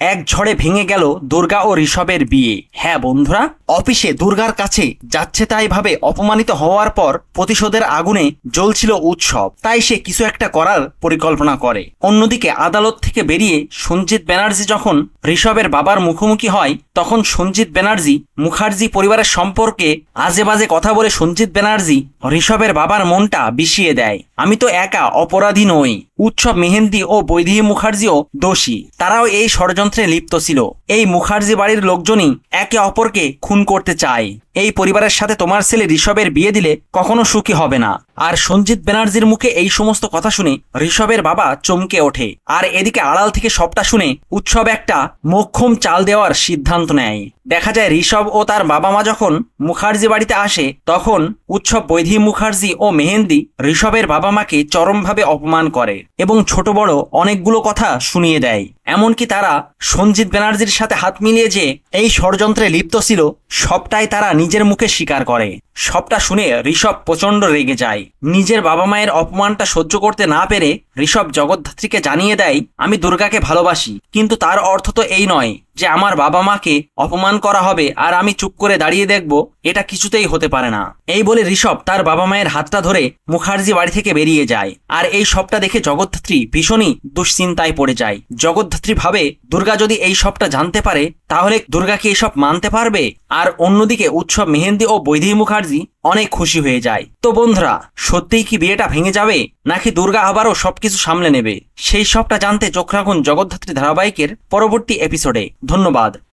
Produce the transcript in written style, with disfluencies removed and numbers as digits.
এক ঝড়ে ভেঙে গেল দুর্গা ও ঋষভের বিয়ে। হ্যাঁ বন্ধুরা, অফিসে দুর্গার কাছে যাচ্ছে তাই ভাবে অপমানিত হওয়ার পর প্রতিশোধের আগুনে জ্বলছিল উৎসব, তাই সে কিছু একটা করার পরিকল্পনা করে। অন্যদিকে আদালত থেকে বেরিয়ে সঞ্জিত ব্যানার্জি যখন ঋষভের বাবার মুখোমুখি হয়, তখন সঞ্জিত ব্যানার্জি মুখার্জি পরিবারের সম্পর্কে আজে বাজে কথা বলে সঞ্জিত ব্যানার্জি ঋষভের বাবার মনটা বিষিয়ে দেয়। আমি তো একা অপরাধী নই, উৎসব, মেহেন্দি ও বৈদেহী মুখার্জিও দোষী। তারাও এই ষড়যন্ত্রে লিপ্ত ছিল। এই মুখার্জি বাড়ির লোকজনই একে অপরকে খুন করতে চায়। এই পরিবারের সাথে তোমার ছেলে ঋষভের বিয়ে দিলে কখনো সুখী হবে না। আর সঞ্জিত ব্যানার্জির মুখে এই সমস্ত কথা শুনে ঋষভের বাবা চমকে ওঠে। আর এদিকে আড়াল থেকে সবটা শুনে উৎসব একটা মোক্ষম চাল দেওয়ার সিদ্ধান্ত নেয়। দেখা যায় ঋষভ ও তার বাবা মা যখন মুখার্জি বাড়িতে আসে, তখন উৎসব বৈদেহী মুখার্জি ও মেহেন্দি ঋষভের বাবা মাকে চরমভাবে অপমান করে এবং ছোট বড় অনেকগুলো কথা শুনিয়ে দেয়। এমনকি তারা সঞ্জিত ব্যানার্জির সাথে হাত মিলিয়ে যে এই ষড়যন্ত্রে লিপ্ত ছিল, সবটাই তারা নিজের মুখে স্বীকার করে। সবটা শুনে ঋষভ প্রচন্ড রেগে যায়। নিজের বাবা মায়ের অপমানটা সহ্য করতে না পেরে ঋষভ জগদ্ধাত্রীকে জানিয়ে দেয়, আমি দুর্গাকে ভালোবাসি, কিন্তু তার অর্থ তো এই নয় যে আমার বাবা মাকে অপমান করা হবে আর আমি চুপ করে দাঁড়িয়ে দেখব। এটা কিছুতেই হতে পারে না। এই বলে ঋষভ তার বাবা মায়ের হাতটা ধরে মুখার্জি বাড়ি থেকে বেরিয়ে যায়। আর এই সবটা দেখে জগদ্ধাত্রী ভীষণই দুশ্চিন্তায় পড়ে যায়। জগদ্ধাত্রী ভাবে, দুর্গা যদি এই সবটা জানতে পারে তাহলে দুর্গা কি এসব মানতে পারবে? আর অন্যদিকে উৎসব, মেহেন্দি ও বৈদেহী মুখার্জি অনেক খুশি হয়ে যায়। তো বন্ধুরা, সত্যিই কি বিয়েটা ভেঙে যাবে, নাকি দুর্গা আবারও সবকিছু সামলে নেবে? সেই সবটা জানতে চোখ রাখুন জগদ্ধাত্রী ধারাবাহিকের পরবর্তী এপিসোডে। ধন্যবাদ।